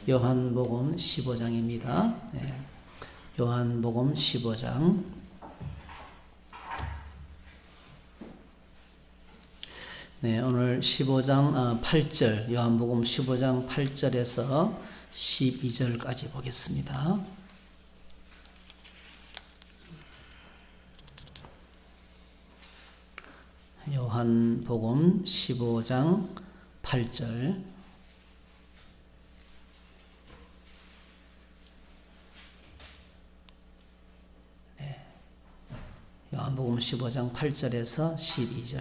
요한복음 15장입니다. 네. 요한복음 15장. 네, 오늘 15장 8절, 요한복음 15장 8절에서 12절까지 보겠습니다. 요한복음 15장 8절. 요한복음 15장 8절에서 12절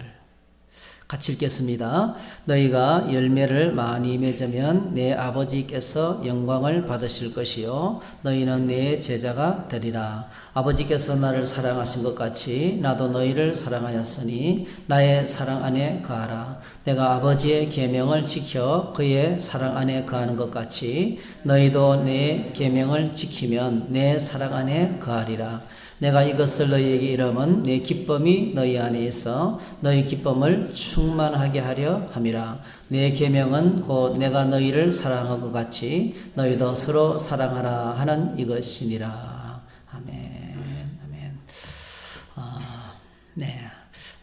같이 읽겠습니다. 너희가 열매를 많이 맺으면 내 아버지께서 영광을 받으실 것이요 너희는 내 제자가 되리라. 아버지께서 나를 사랑하신 것 같이 나도 너희를 사랑하였으니 나의 사랑 안에 거하라. 내가 아버지의 계명을 지켜 그의 사랑 안에 거하는 것 같이 너희도 내 계명을 지키면 내 사랑 안에 거하리라. 내가 이것을 너희에게 이름은 내 기쁨이 너희 안에 있어 너희 기쁨을 충만하게 하려 함이라. 내 계명은 곧 내가 너희를 사랑한 것 같이 너희도 서로 사랑하라 하는 이것이니라. 아멘. 아멘. 네.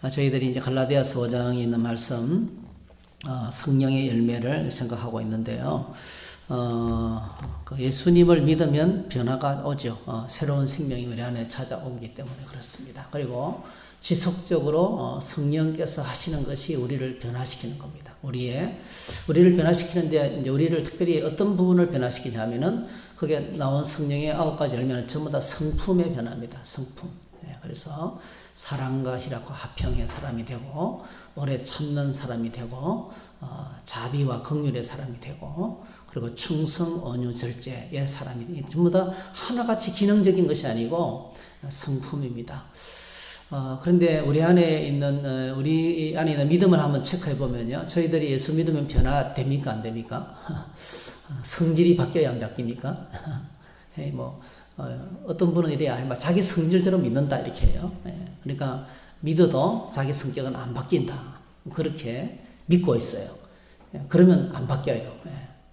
저희들이 이제 갈라디아서 5장에 있는 말씀, 성령의 열매를 생각하고 있는데요. 예수님을 믿으면 변화가 오죠. 새로운 생명이 우리 안에 찾아오기 때문에 그렇습니다. 그리고 지속적으로 성령께서 하시는 것이 우리를 변화시키는 겁니다. 우리를 변화시키는데 이제 우리를 특별히 어떤 부분을 변화시키냐면은 그게 나온 성령의 9가지 열매는 전부 다 성품의 변화입니다. 성품. 그래서 사랑과 희락과 화평의 사람이 되고 오래 참는 사람이 되고 자비와 긍휼의 사람이 되고 그리고 충성, 온유, 절제의 사람이 전부 다 하나같이 기능적인 것이 아니고 성품입니다. 그런데 우리 안에 있는 믿음을 한번 체크해 보면요, 저희들이 예수 믿으면 변화됩니까, 안 됩니까? 성질이 바뀌어야 안 바뀝니까? 어떤 분은 이래야 자기 성질대로 믿는다 이렇게 해요. 그러니까 믿어도 자기 성격은 안 바뀐다. 그렇게 믿고 있어요. 그러면 안 바뀌어요.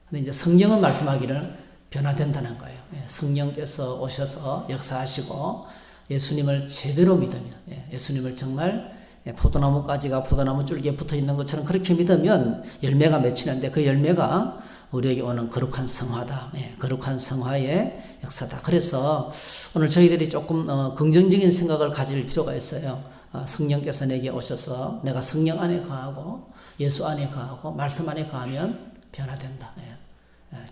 근데 이제 성령은 말씀하기를 변화된다는 거예요. 성령께서 오셔서 역사하시고 예수님을 제대로 믿으면, 예수님을 정말 포도나무 가지가 포도나무 줄기에 붙어 있는 것처럼 그렇게 믿으면 열매가 맺히는데 그 열매가 우리에게 오는 거룩한 성화다. 거룩한 성화의 역사다. 그래서 오늘 저희들이 조금 긍정적인 생각을 가질 필요가 있어요. 성령께서 내게 오셔서 내가 성령 안에 거하고 예수 안에 거하고 말씀 안에 거하면 변화된다.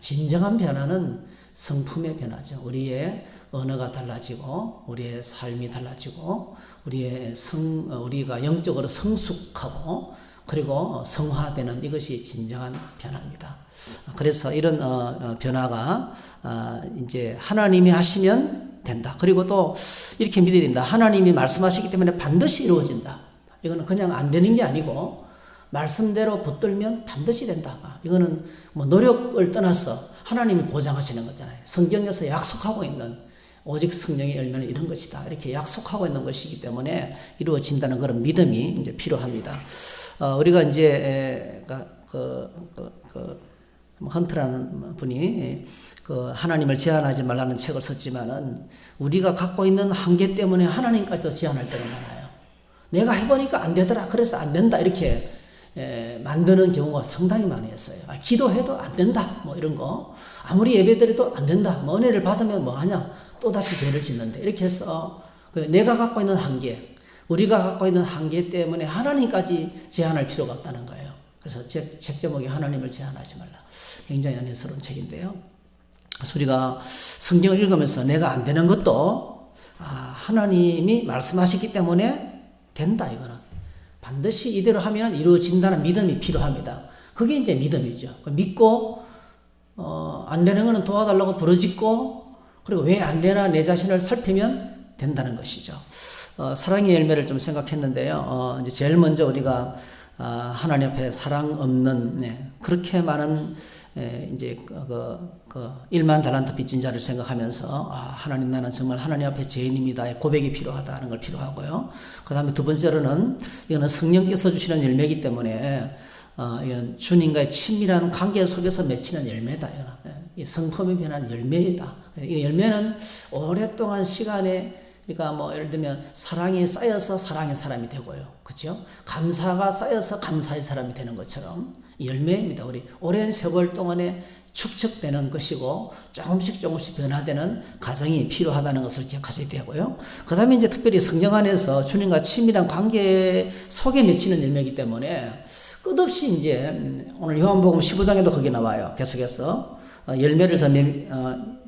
진정한 변화는 성품의 변화죠. 우리의 언어가 달라지고 우리의 삶이 달라지고 우리가 영적으로 성숙하고 그리고 성화되는 이것이 진정한 변화입니다. 그래서 이런 변화가 이제 하나님이 하시면 된다. 그리고 또 이렇게 믿어야 된다. 하나님이 말씀하시기 때문에 반드시 이루어진다. 이거는 그냥 안 되는 게 아니고 말씀대로 붙들면 반드시 된다. 이거는 노력을 떠나서 하나님이 보장하시는 거잖아요. 성경에서 약속하고 있는 오직 성령의 열매는 이런 것이다. 이렇게 약속하고 있는 것이기 때문에 이루어진다는 그런 믿음이 이제 필요합니다. 우리가 이제 헌트라는 분이 하나님을 제한하지 말라는 책을 썼지만은 우리가 갖고 있는 한계 때문에 하나님까지도 제한할 때가 많아요. 내가 해보니까 안 되더라. 그래서 안 된다. 이렇게 만드는 경우가 상당히 많이 했어요. 기도해도 안 된다. 이런 거. 아무리 예배드려도 안 된다. 은혜를 받으면 뭐 하냐. 또다시 죄를 짓는데. 이렇게 해서 내가 갖고 있는 한계, 우리가 갖고 있는 한계 때문에 하나님까지 제한할 필요가 없다는 거예요. 그래서 책 제목이 하나님을 제한하지 말라. 굉장히 은혜스러운 책인데요. 그래서 우리가 성경을 읽으면서 내가 안 되는 것도 하나님이 말씀하셨기 때문에 된다. 이거는. 반드시 이대로 하면 이루어진다는 믿음이 필요합니다. 그게 이제 믿음이죠. 믿고 안 되는 거는 도와달라고 부르짖고 그리고 왜 안 되나 내 자신을 살피면 된다는 것이죠. 사랑의 열매를 좀 생각했는데요. 이제 제일 먼저 우리가 하나님 앞에 사랑 없는 그렇게 많은 이제 그 1만 달란트 빚진 자를 생각하면서 하나님 나는 정말 하나님 앞에 죄인입니다. 고백이 필요하다는 걸 필요하고요. 그 다음에 두 번째로는 이거는 성령께서 주시는 열매이기 때문에 이런 주님과의 친밀한 관계 속에서 맺히는 열매다. 이 성품이 변한 열매이다. 이 열매는 오랫동안 시간에 그러니까 뭐 예를 들면 사랑이 쌓여서 사랑의 사람이 되고요. 그렇죠? 감사가 쌓여서 감사의 사람이 되는 것처럼 열매입니다. 우리 오랜 세월 동안에 축적되는 것이고 조금씩 변화되는 과정이 필요하다는 것을 기억하셔야 되고요. 그 다음에 이제 특별히 성령 안에서 주님과 친밀한 관계 속에 맺히는 열매이기 때문에 끝없이 이제 오늘 요한복음 15장에도 거기 나와요. 계속해서 열매를 더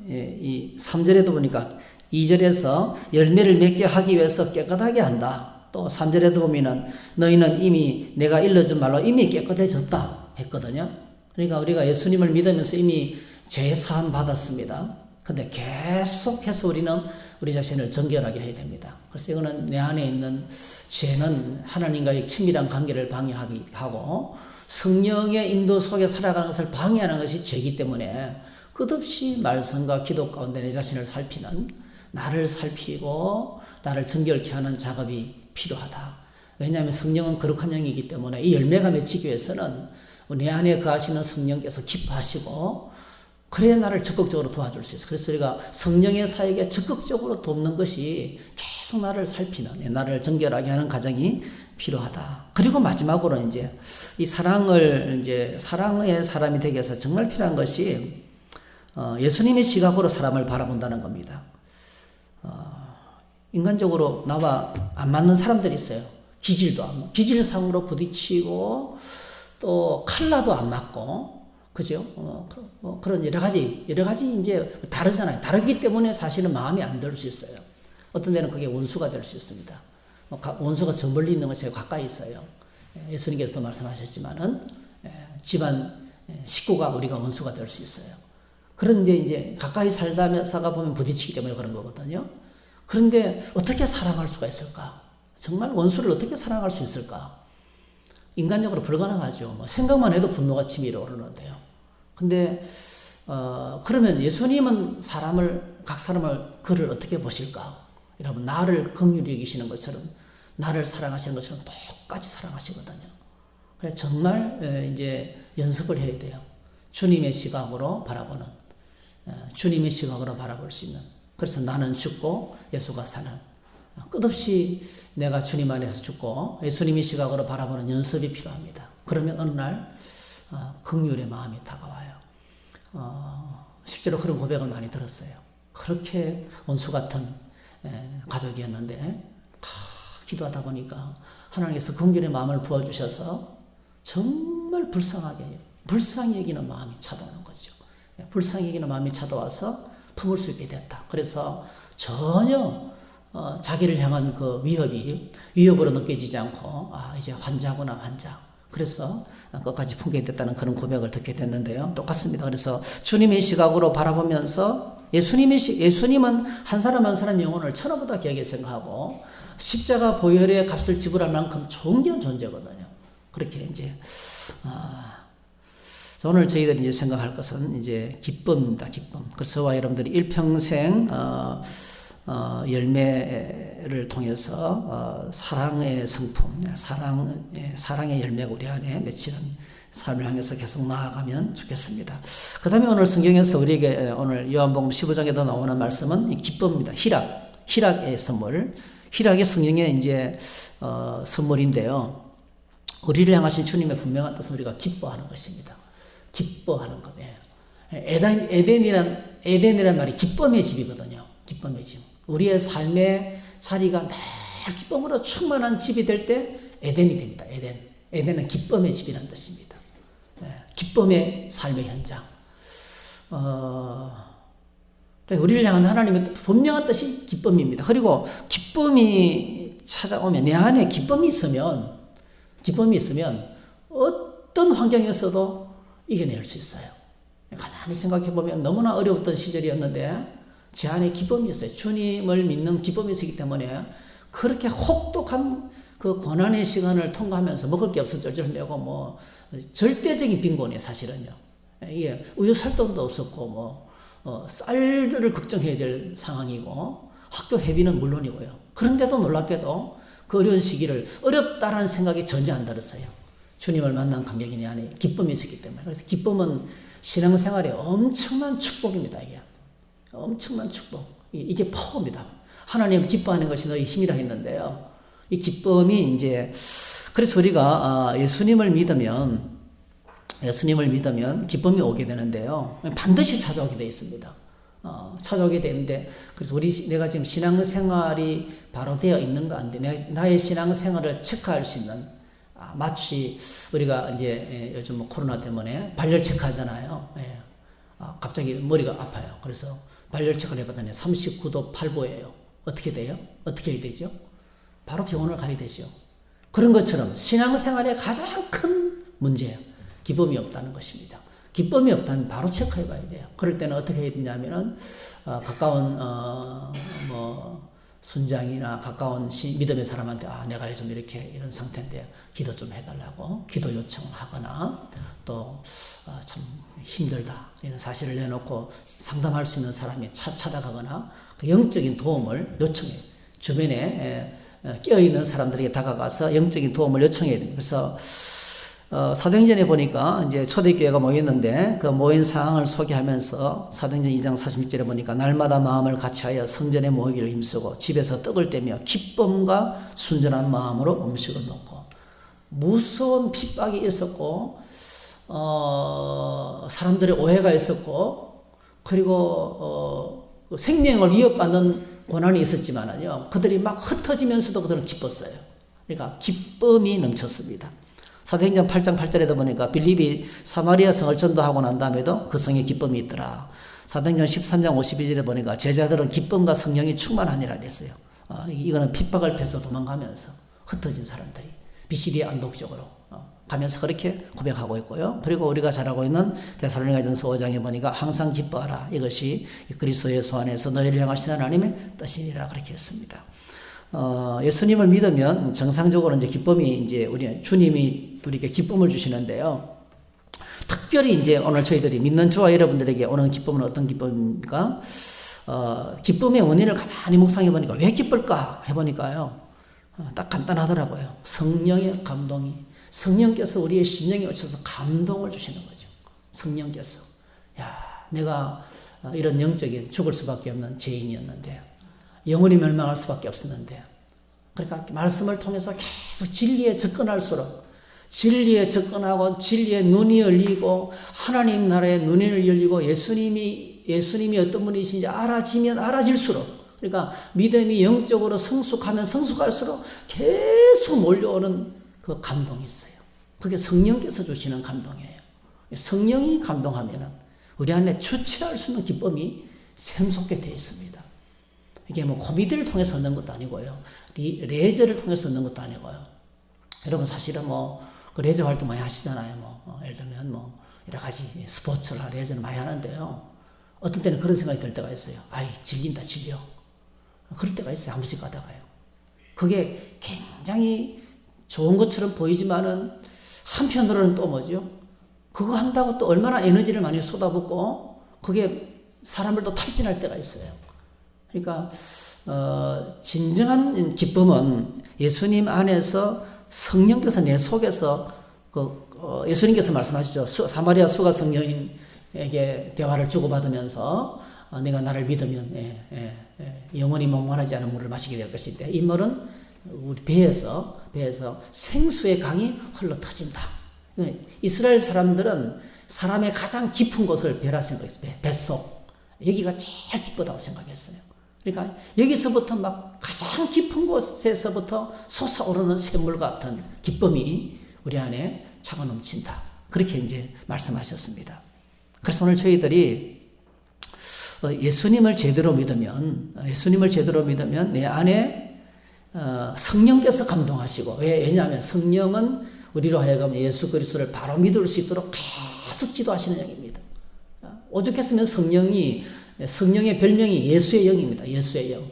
이 3절에도 보니까 2절에서 열매를 맺게 하기 위해서 깨끗하게 한다. 또 3절에도 보면은 너희는 이미 내가 일러준 말로 이미 깨끗해졌다 했거든요. 그러니까 우리가 예수님을 믿으면서 이미 죄사함 받았습니다. 근데 계속해서 우리는 우리 자신을 정결하게 해야 됩니다. 그래서 이거는 내 안에 있는 죄는 하나님과의 친밀한 관계를 방해하기 하고 성령의 인도 속에 살아가는 것을 방해하는 것이 죄이기 때문에 끝없이 말씀과 기도 가운데 내 자신을 살피는 나를 살피고 나를 정결케 하는 작업이 필요하다. 왜냐하면 성령은 거룩한 영이기 때문에 이 열매가 맺히기 위해서는 내 안에 거하시는 성령께서 기뻐하시고 그래야 나를 적극적으로 도와줄 수 있어요. 그래서 우리가 성령의 사역에 적극적으로 돕는 것이 계속 나를 살피는, 나를 정결하게 하는 과정이 필요하다. 그리고 마지막으로 이제 이 사랑을 이제 사랑의 사람이 되기 위해서 정말 필요한 것이 예수님의 시각으로 사람을 바라본다는 겁니다. 인간적으로 나와 안 맞는 사람들이 있어요. 기질상으로 부딪히고 또 칼라도 안 맞고 그죠? 그런 여러 가지 이제 다르잖아요. 다르기 때문에 사실은 마음이 안 들 수 있어요. 어떤 데는 그게 원수가 될 수 있습니다. 원수가 저 멀리 있는 것이 가까이 있어요. 예수님께서도 말씀하셨지만은 집안 식구가 우리가 원수가 될 수 있어요. 그런데 이제 가까이 살다 보면 부딪히기 때문에 그런 거거든요. 그런데 어떻게 사랑할 수가 있을까? 정말 원수를 어떻게 사랑할 수 있을까? 인간적으로 불가능하죠. 뭐 생각만 해도 분노가 치밀어 오르는데요. 근데 그러면 예수님은 각 사람을 그를 어떻게 보실까? 여러분 나를 긍휼히 여기시는 것처럼 나를 사랑하시는 것처럼 똑같이 사랑하시거든요. 그래서 정말 이제 연습을 해야 돼요. 주님의 시각으로 바라보는, 주님의 시각으로 바라볼 수 있는. 그래서 나는 죽고 예수가 사는. 끝없이 내가 주님 안에서 죽고 예수님의 시각으로 바라보는 연습이 필요합니다. 그러면 어느 날 긍휼의 마음이 다가와요. 실제로 그런 고백을 많이 들었어요. 그렇게 원수 같은 가족이었는데 기도하다 보니까 하나님께서 긍휼의 마음을 부어주셔서 정말 불쌍히 여기는 마음이 찾아오는 거죠. 불쌍히 여기는 마음이 찾아와서 품을 수 있게 됐다. 그래서 전혀 자기를 향한 그 위협으로 느껴지지 않고 이제 환자구나 환자. 그래서 끝까지 품게 됐다는 그런 고백을 듣게 됐는데요. 똑같습니다. 그래서 주님의 시각으로 바라보면서 예수님은 한 사람 한 사람 영혼을 천하보다 귀하게 생각하고 십자가 보혈의 값을 지불할 만큼 존귀한 존재거든요. 그렇게 이제 오늘 저희들이 이제 생각할 것은 이제 기쁨입니다. 기쁨. 그래서 저와 여러분들이 일평생 열매를 통해서 사랑의 성품, 사랑의 열매가 우리 안에 맺히는 삶을 향해서 계속 나아가면 좋겠습니다. 그 다음에 오늘 성경에서 우리에게 오늘 요한복음 15장에도 나오는 말씀은 기쁨입니다. 희락의 선물. 희락의 성령의 이제 선물인데요. 우리를 향하신 주님의 분명한 뜻은 우리가 기뻐하는 것입니다. 기뻐하는 것. 에덴이란 말이 기쁨의 집이거든요. 기쁨의 집. 우리의 삶의 자리가 늘 기쁨으로 충만한 집이 될 때 에덴이 됩니다. 에덴은 기쁨의 집이라는 뜻입니다. 기쁨의 삶의 현장. 우리를 향한 하나님의 분명한 뜻이 기쁨입니다. 그리고 기쁨이 찾아오면 내 안에 기쁨이 있으면 어떤 환경에서도 이겨낼 수 있어요. 가만히 생각해 보면 너무나 어려웠던 시절이었는데 제 안에 기쁨이 있어요. 주님을 믿는 기쁨이 있기 때문에 그렇게 혹독한 그 고난의 시간을 통과하면서 먹을 게 없어 쩔쩔매고 절대적인 빈곤이에요, 사실은요. 이게 우유 살 돈도 없었고 쌀을 걱정해야 될 상황이고 학교 회비는 물론이고요. 그런데도 놀랍게도 그 어려운 시기를 어렵다라는 생각이 전혀 안 들었어요. 주님을 만난 관객이 안에 기쁨이 있었기 때문에. 그래서 기쁨은 신앙생활의 엄청난 축복입니다. 이게 엄청난 축복. 이게 파워입니다. 하나님 기뻐하는 것이 너희 힘이라 했는데요. 이 기쁨이 이제 그래서 우리가 예수님을 믿으면 기쁨이 오게 되는데요. 반드시 찾아오게 되어 있습니다. 찾아오게 되는데 그래서 내가 지금 신앙생활이 바로 되어 있는가 안 돼. 나의 신앙생활을 체크할 수 있는 마치 우리가 이제 요즘 뭐 코로나 때문에 발열 체크하잖아요. 갑자기 머리가 아파요. 그래서 발열 체크를 해봤더니 39도 8보예요. 어떻게 돼요? 어떻게 해야 되죠? 바로 병원을 가야 되죠. 그런 것처럼 신앙생활의 가장 큰 문제예요. 기쁨이 없다는 것입니다. 기쁨이 없다면 바로 체크해 봐야 돼요. 그럴 때는 어떻게 해야 되냐면은, 가까운, 순장이나 가까운 믿음의 사람한테, 내가 요즘 이런 상태인데 기도 좀 해달라고 기도 요청하거나 또, 참 힘들다. 이런 사실을 내놓고 상담할 수 있는 사람이 찾아가거나 그 영적인 도움을 요청해요. 주변에 깨어있는 사람들에게 다가가서 영적인 도움을 요청해야 됩니다. 그래서 사도행전에 보니까 이제 초대교회가 모였는데 그 모인 상황을 소개하면서 사도행전 2장 46절에 보니까 날마다 마음을 같이하여 성전에 모이기를 힘쓰고 집에서 떡을 떼며 기쁨과 순전한 마음으로 음식을 먹고 무서운 핍박이 있었고 사람들의 오해가 있었고 그리고 생명을 위협받는 고난이 있었지만요 그들이 막 흩어지면서도 그들은 기뻤어요. 그러니까 기쁨이 넘쳤습니다. 사도행전 8장 8절에도 보니까 빌립이 사마리아 성을 전도하고 난 다음에도 그 성에 기쁨이 있더라. 사도행전 13장 52절에 보니까 제자들은 기쁨과 성령이 충만하니라 그랬어요. 이거는 핍박을 패서 도망가면서 흩어진 사람들이 비시리아 안독적으로 가면서 그렇게 고백하고 있고요. 그리고 우리가 잘 알고 있는 데살로니가전서 5장에 보니까 항상 기뻐하라. 이것이 그리스도 예수 안에서 너희를 향하신 하나님의 뜻이니라 그렇게 했습니다. 예수님을 믿으면 정상적으로 이제 기쁨이 이제 주님이 우리에게 기쁨을 주시는데요. 특별히 이제 오늘 저희들이 믿는 저와 여러분들에게 오는 기쁨은 어떤 기쁨입니까? 기쁨의 원인을 가만히 묵상해 보니까 왜 기쁠까 해보니까요. 딱 간단하더라고요. 성령의 감동이. 성령께서 우리의 심령에 오셔서 감동을 주시는 거죠. 성령께서. 내가 이런 영적인 죽을 수밖에 없는 죄인이었는데 영원히 멸망할 수밖에 없었는데 그러니까 말씀을 통해서 계속 진리에 접근할수록 진리에 접근하고 진리에 눈이 열리고 하나님 나라의 눈이 열리고 예수님이 어떤 분이신지 알아지면 알아질수록 그러니까 믿음이 영적으로 성숙하면 성숙할수록 계속 몰려오는 그 감동이 있어요. 그게 성령께서 주시는 감동이에요. 성령이 감동하면 우리 안에 주체할 수 있는 기쁨이 샘솟게 되어 있습니다. 이게 뭐 코미디를 통해서 얻는 것도 아니고요. 레저를 통해서 얻는 것도 아니고요. 여러분 사실은 그 레저 활동 많이 하시잖아요. 예를 들면 여러 가지 스포츠나 레저를 많이 하는데요. 어떤 때는 그런 생각이 들 때가 있어요. 질린다, 질려. 그럴 때가 있어요. 한 번씩 가다가요. 그게 굉장히 좋은 것처럼 보이지만은 한편으로는 또 뭐죠? 그거 한다고 또 얼마나 에너지를 많이 쏟아붓고 그게 사람을 또 탈진할 때가 있어요. 그러니까 진정한 기쁨은 예수님 안에서 성령께서 내 속에서 예수님께서 말씀하시죠. 사마리아 수가 성령에게 대화를 주고받으면서 내가 나를 믿으면 영원히 목마르지 않은 물을 마시게 될 것인데 이 물은 우리 배에서 생수의 강이 흘러 터진다. 이스라엘 사람들은 사람의 가장 깊은 곳을 배라 생각했어요. 뱃속. 여기가 제일 기쁘다고 생각했어요. 그러니까 여기서부터 막 가장 깊은 곳에서부터 솟아오르는 샘물 같은 기쁨이 우리 안에 차고 넘친다. 그렇게 이제 말씀하셨습니다. 그래서 오늘 저희들이 예수님을 제대로 믿으면 내 안에 성령께서 감동하시고 왜냐하면 성령은 우리로 하여금 예수 그리스도를 바로 믿을 수 있도록 계속 지도하시는 영입니다. 오죽했으면 성령의 별명이 예수의 영입니다. 예수의 영.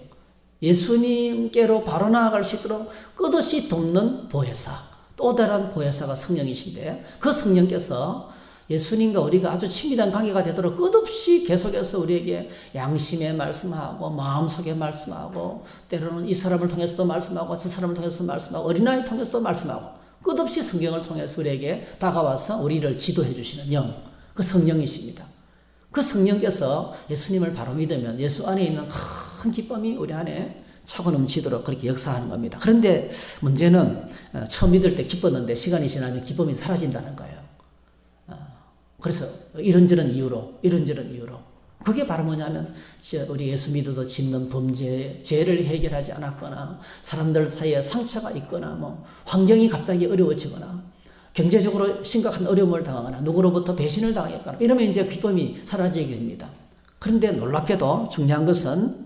예수님께로 바로 나아갈 수 있도록 끝없이 돕는 보혜사, 또 다른 보혜사가 성령이신데 그 성령께서 예수님과 우리가 아주 친밀한 관계가 되도록 끝없이 계속해서 우리에게 양심에 말씀하고 마음속에 말씀하고 때로는 이 사람을 통해서도 말씀하고 저 사람을 통해서도 말씀하고 어린아이 통해서도 말씀하고 끝없이 성경을 통해서 우리에게 다가와서 우리를 지도해 주시는 영, 그 성령이십니다. 그 성령께서 예수님을 바로 믿으면 예수 안에 있는 큰 기쁨이 우리 안에 차고 넘치도록 그렇게 역사하는 겁니다. 그런데 문제는 처음 믿을 때 기뻤는데 시간이 지나면 기쁨이 사라진다는 거예요. 그래서 이런저런 이유로 그게 바로 뭐냐면 우리 예수 믿어도 짓는 범죄, 죄를 해결하지 않았거나 사람들 사이에 상처가 있거나 뭐 환경이 갑자기 어려워지거나 경제적으로 심각한 어려움을 당하거나 누구로부터 배신을 당했거나 이러면 이제 기쁨이 사라지게 됩니다. 그런데 놀랍게도 중요한 것은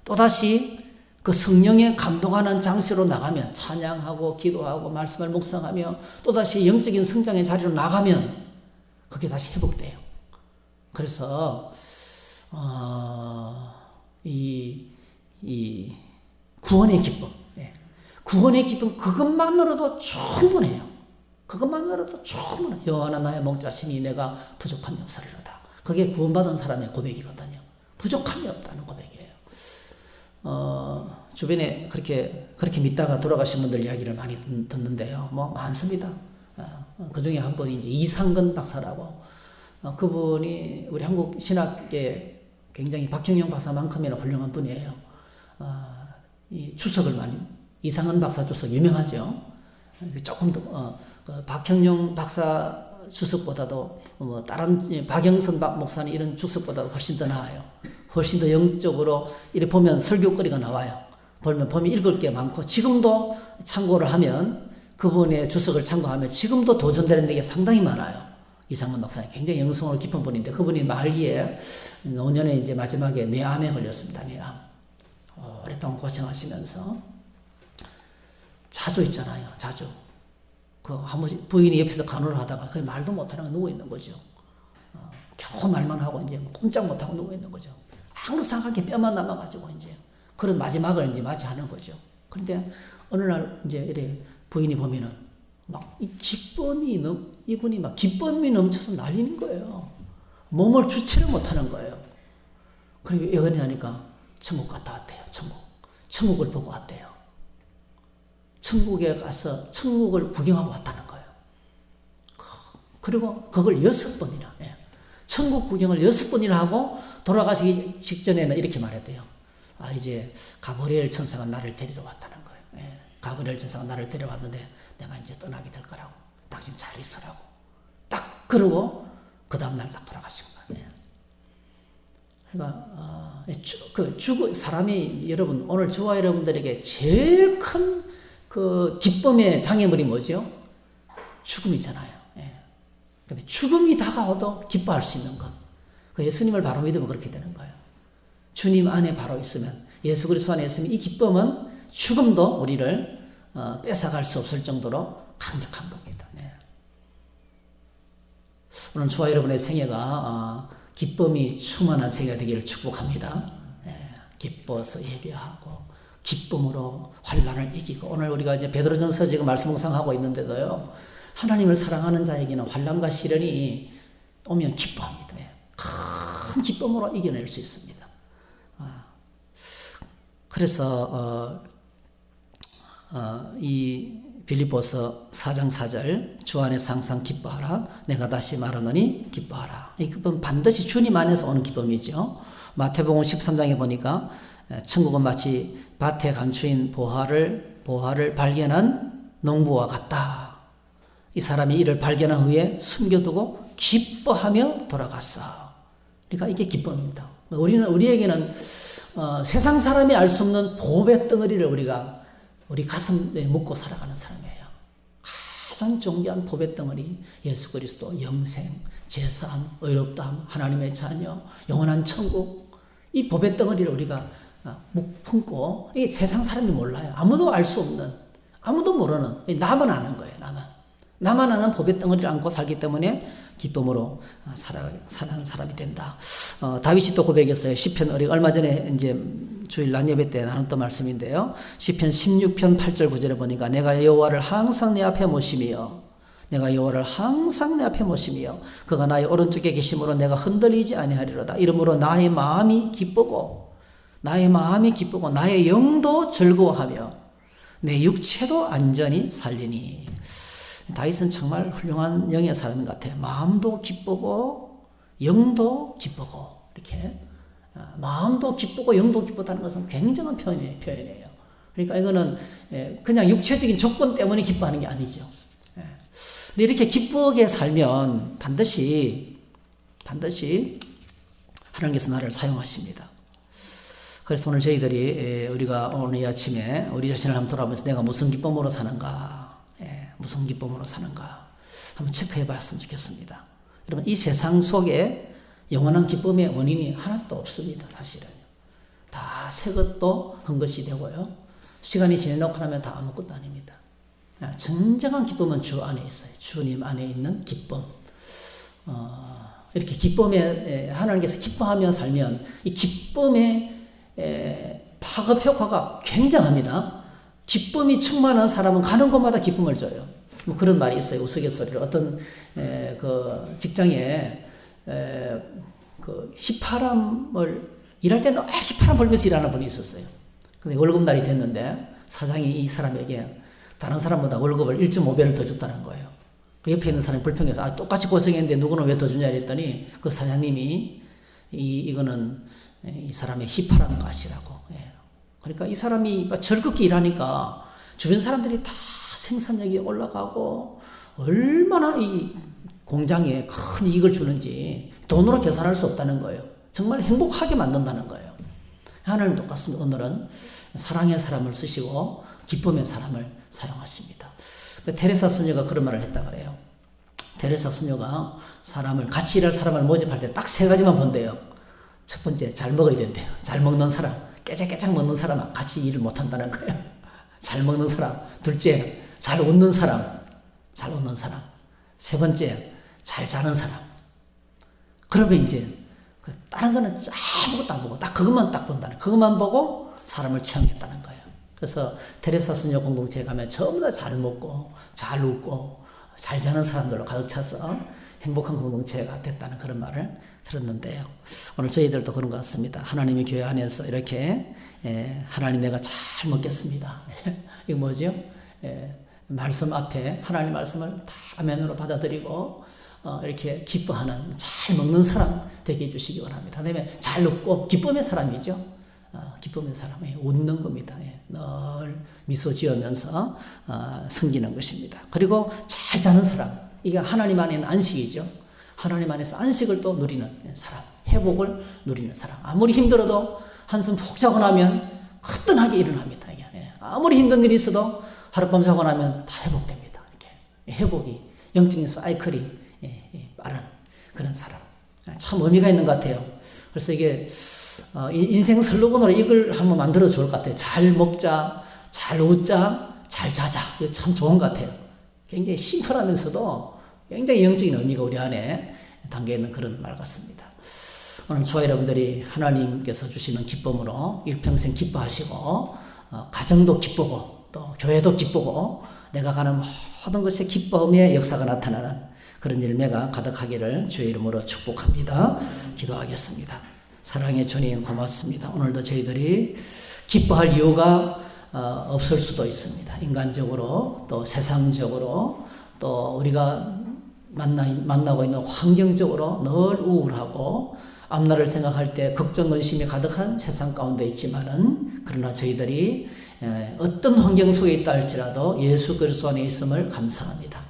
또다시 그 성령의 감동하는 장소로 나가면 찬양하고 기도하고 말씀을 묵상하며 또다시 영적인 성장의 자리로 나가면 그게 다시 회복돼요. 그래서 이 구원의 기쁨, 구원의 기쁨 그것만으로도 충분해요. 여호와나 나의 목자시니 내가 부족함이 없으리로다. 그게 구원받은 사람의 고백이거든요. 부족함이 없다는 고백이에요. 주변에 그렇게 믿다가 돌아가신 분들 이야기를 많이 듣는데요. 뭐 많습니다. 그 중에 한 분이 이제 이상근 박사라고, 그분이 우리 한국 신학계 굉장히 박형용 박사만큼이나 훌륭한 분이에요. 이 주석을 이상근 박사 주석 유명하죠. 조금 더 그 박형용 박사 주석보다도 다른 박영선 목사님 이런 주석보다도 훨씬 더 나아요. 훨씬 더 영적으로 이렇게 보면 설교거리가 나와요. 보면 읽을 게 많고 지금도 참고를 하면 그분의 주석을 참고하면 지금도 도전되는 게 상당히 많아요. 이상문 박사님 굉장히 영성으로 깊은 분인데 그분이 말기에 5년에 이제 마지막에 뇌암에 걸렸습니다. 뇌암. 오랫동안 고생하시면서 자주 있잖아요. 자주. 한 번씩 부인이 옆에서 간호를 하다가 그 말도 못하는 거 누워 있는 거죠. 겨우 말만 하고 이제 꼼짝 못하고 누워 있는 거죠. 항상하게 뼈만 남아가지고 이제 그런 마지막을 이제 맞이하는 거죠. 그런데 어느 날 이제 이래 부인이 보면은 막 이분이 막 기쁨이 넘쳐서 날리는 거예요. 몸을 주체를 못하는 거예요. 그리고 왜 그러냐니까 천국 갔다 왔대요. 천국을 보고 왔대요. 천국에 가서 천국을 구경하고 왔다는 거예요. 그리고 그걸 6번이나, 천국 구경을 6번이나 하고 돌아가시기 직전에는 이렇게 말했대요. 이제 가브리엘 천사가 나를 데리러 왔다는 거예요. 가브리엘 천사가 나를 데려왔는데 내가 이제 떠나게 될 거라고. 당신 잘 있으라고. 딱 그러고 그 다음날 딱 돌아가신 거예요. 그러니까 사람이 여러분 오늘 저와 여러분들에게 제일 큰 그 기쁨의 장애물이 뭐죠? 죽음이잖아요. 근데 죽음이 다가와도 기뻐할 수 있는 것. 그 예수님을 바로 믿으면 그렇게 되는 거예요. 주님 안에 바로 있으면, 예수 그리스도 안에 있으면 이 기쁨은 죽음도 우리를 뺏어갈 수 없을 정도로 강력한 겁니다. 오늘 저와 여러분의 생애가 기쁨이 충만한 생애가 되기를 축복합니다. 기뻐서 예배하고 기쁨으로 환난을 이기고, 오늘 우리가 이제 베드로전서 지금 말씀 묵상하고 있는데도요, 하나님을 사랑하는 자에게는 환난과 시련이 오면 기뻐합니다. 큰 기쁨으로 이겨낼 수 있습니다. 그래서 이 빌립보서 4장 4절 주 안에서 항상 기뻐하라. 내가 다시 말하노니 기뻐하라. 이 기쁨은 반드시 주님 안에서 오는 기쁨이죠. 마태복음 13장에 보니까 천국은 마치 밭에 감추인 보화를 발견한 농부와 같다. 이 사람이 이를 발견한 후에 숨겨두고 기뻐하며 돌아갔어. 그러니까 이게 기쁨입니다. 우리에게는 세상 사람이 알 수 없는 보배 덩어리를 우리 가슴에 묻고 살아가는 사람이에요. 가장 존귀한 보배 덩어리, 예수 그리스도, 영생, 제사함, 의롭다함, 하나님의 자녀, 영원한 천국, 이 보배 덩어리를 우리가 품고, 이 세상 사람이 몰라요. 아무도 알 수 없는, 아무도 모르는, 나만 아는 거예요. 나만 아는 보배 덩어리를 안고 살기 때문에 기쁨으로 사는 사람이 된다. 다윗이 또 고백했어요. 시편, 얼마 전에 이제 주일 낮 예배 때 나눴던 말씀인데요. 시편 16편 8절 9절에 보니까 내가 여호와를 항상 내 앞에 모시며 그가 나의 오른쪽에 계심으로 내가 흔들리지 아니하리로다. 이러므로 나의 마음이 기쁘고 나의 영도 즐거워하며 내 육체도 안전히 살리니. 다윗은 정말 훌륭한 영의 사람인 것 같아요. 마음도 기쁘고 영도 기쁘고 이렇게 마음도 기쁘고 영도 기쁘다는 것은 굉장한 표현이에요. 그러니까 이거는 그냥 육체적인 조건 때문에 기뻐하는 게 아니죠. 근데 이렇게 기쁘게 살면 반드시 하나님께서 나를 사용하십니다. 그래서 오늘 저희들이 우리가 오늘 이 아침에 우리 자신을 한번 돌아보면서 내가 무슨 기쁨으로 사는가, 무슨 기쁨으로 사는가 한번 체크해 봤으면 좋겠습니다. 여러분, 이 세상 속에 영원한 기쁨의 원인이 하나도 없습니다. 사실은 다 새 것도 헛것이 되고요, 시간이 지내놓고 나면 다 아무것도 아닙니다. 진정한 기쁨은 주 안에 있어요. 주님 안에 있는 기쁨. 이렇게 기쁨에 하나님께서 기뻐하며 살면 이 기쁨의 파급 효과가 굉장합니다. 기쁨이 충만한 사람은 가는 곳마다 기쁨을 줘요. 뭐 그런 말이 있어요. 우스갯소리로 어떤 그 직장에 그 휘파람을 일할 때는 휘파람 불면서 일하는 분이 있었어요. 근데 월급날이 됐는데 사장이 이 사람에게 다른 사람보다 월급을 1.5배를 더 줬다는 거예요. 그 옆에 있는 사람이 불평해서 똑같이 고생했는데 누구는 왜 더 주냐 했더니 그 사장님이 이거는 이 사람의 휘파람 값이라고. 그러니까 이 사람이 즐겁게 일하니까 주변 사람들이 다 생산력이 올라가고 얼마나 이 공장에 큰 이익을 주는지 돈으로 계산할 수 없다는 거예요. 정말 행복하게 만든다는 거예요. 하나님 똑같습니다. 오늘은 사랑의 사람을 쓰시고 기쁨의 사람을 사용하십니다. 테레사 수녀가 그런 말을 했다 그래요. 테레사 수녀가 같이 일할 사람을 모집할 때 딱 3가지만 본대요. 첫 번째, 잘 먹어야 된대요. 잘 먹는 사람, 깨작깨작 먹는 사람은 같이 일을 못 한다는 거예요. 잘 먹는 사람. 둘째, 잘 웃는 사람. 세 번째, 잘 자는 사람. 그러면 이제 다른 거는 아무것도 안 보고 딱 그것만 딱 본다는, 그것만 보고 사람을 채용했다는 거예요. 그래서 테레사 수녀 공동체에 가면 전부 다 잘 먹고 잘 웃고 잘 자는 사람들로 가득 차서 행복한 공동체가 됐다는 그런 말을 들었는데요. 오늘 저희들도 그런 것 같습니다. 하나님의 교회 안에서 이렇게 하나님 내가 잘 먹겠습니다. 이거 뭐죠? 말씀 앞에 하나님 말씀을 다 아멘으로 받아들이고 이렇게 기뻐하는 잘 먹는 사람 되게 해주시기 원합니다. 그다음에 잘 웃고 기쁨의 사람이죠. 기쁨의 사람이 웃는 겁니다. 늘 미소 지으면서 섬기는 것입니다. 그리고 잘 자는 사람, 이게 하나님 안에 있는 안식이죠. 하나님 안에서 안식을 또 누리는 사람, 회복을 누리는 사람. 아무리 힘들어도 한숨 푹 자고 나면 거뜬하게 일어납니다. 아무리 힘든 일이 있어도 하룻밤 자고 나면 다 회복됩니다. 이렇게 회복이, 영적인 사이클이 빠른 그런 사람. 참 의미가 있는 것 같아요. 그래서 이게 인생 슬로건으로 이걸 한번 만들어 줄 것 같아요. 잘 먹자, 잘 웃자, 잘 자자. 이거 참 좋은 것 같아요. 굉장히 심플하면서도 굉장히 영적인 의미가 우리 안에 담겨 있는 그런 말 같습니다. 오늘 저와 여러분들이 하나님께서 주시는 기쁨으로 일평생 기뻐하시고 가정도 기쁘고 또 교회도 기쁘고 내가 가는 모든 것에 기쁨의 역사가 나타나는 그런 열매가 가득하기를 주의 이름으로 축복합니다. 기도하겠습니다. 사랑의 주님 고맙습니다. 오늘도 저희들이 기뻐할 이유가 없을 수도 있습니다. 인간적으로 또 세상적으로 또 우리가 만나고 있는 환경적으로 늘 우울하고 앞날을 생각할 때 걱정 근심이 가득한 세상 가운데 있지만은 그러나 저희들이 어떤 환경 속에 있다 할지라도 예수 그리스도 안에 있음을 감사합니다.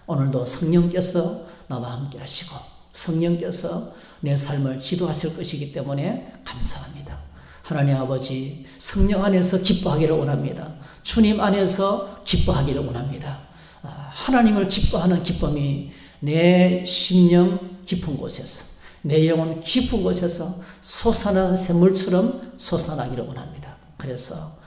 오늘도 성령께서 나와 함께 하시고 성령께서 내 삶을 지도하실 것이기 때문에 감사합니다. 하나님 아버지, 성령 안에서 기뻐하기를 원합니다. 주님 안에서 기뻐하기를 원합니다. 하나님을 기뻐하는 기쁨이 내 심령 깊은 곳에서, 내 영혼 깊은 곳에서 솟아나는 샘물처럼 솟아나기를 원합니다. 그래서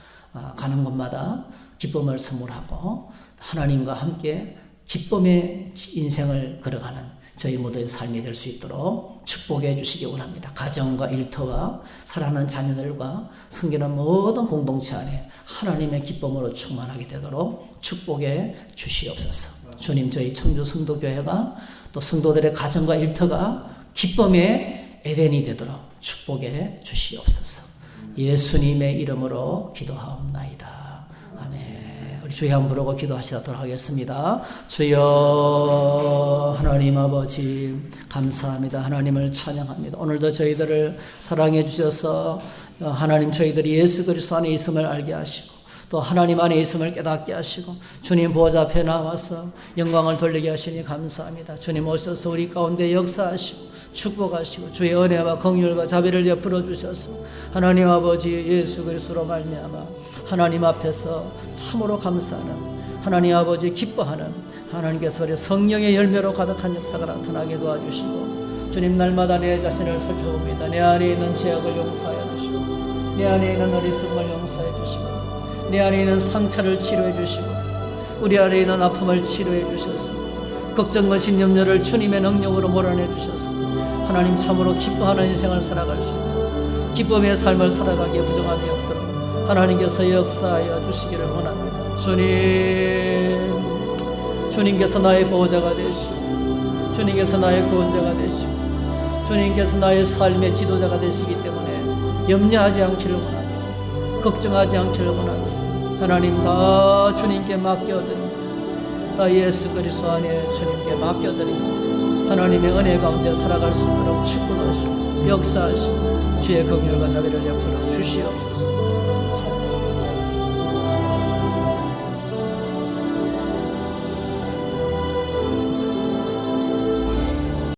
가는 곳마다 기쁨을 선물하고 하나님과 함께 기쁨의 인생을 걸어가는 저희 모두의 삶이 될 수 있도록 축복해 주시기 원합니다. 가정과 일터와 사랑하는 자녀들과 섬기는 모든 공동체 안에 하나님의 기쁨으로 충만하게 되도록 축복해 주시옵소서. 주님, 저희 청주 성도교회가 또 성도들의 가정과 일터가 기쁨의 에덴이 되도록 축복해 주시옵소서. 예수님의 이름으로 기도하옵나이다. 아멘. 우리 주의 한번 부르고 기도하시도록 하겠습니다. 주여 하나님 아버지 감사합니다. 하나님을 찬양합니다. 오늘도 저희들을 사랑해 주셔서 하나님 저희들이 예수 그리스도 안에 있음을 알게 하시고 또 하나님 안에 있음을 깨닫게 하시고 주님 보좌 앞에 나와서 영광을 돌리게 하시니 감사합니다. 주님 오셔서 우리 가운데 역사하시고 축복하시고 주의 은혜와 긍휼과 자비를 베풀어 주셔서 하나님 아버지 예수 그리스도로 말미암아 하나님 앞에서 참으로 감사하는 하나님 아버지 기뻐하는 하나님께서 우리 성령의 열매로 가득한 역사가 나타나게 도와주시고 주님 날마다 내 자신을 살펴봅니다. 내 안에 있는 죄악을 용서하여 주시고 내 안에 있는 어리석음을 용서해 주시고 내 안에 있는 상처를 치료해 주시고 우리 안에 있는 아픔을 치료해 주셔서 걱정과 심염려를 주님의 능력으로 몰아내 주셔서 하나님 참으로 기뻐하는 인생을 살아갈 수 있고 기쁨의 삶을 살아가기에 부정함이 없도록 하나님께서 역사하여 주시기를 원합니다. 주님께서 나의 보호자가 되시고 주님께서 나의 구원자가 되시고 주님께서 나의 삶의 지도자가 되시기 때문에 염려하지 않기를 원합니다. 걱정하지 않기를 원합니다. 하나님 다 주님께 맡겨드립니다. 다 예수 그리스도 안에 주님께 맡겨드립니다. 하나님의 은혜 가운데 살아갈 수 있도록 축복하시고 역사하시고 주의 긍휼과 자비를 베풀어 주시옵소서.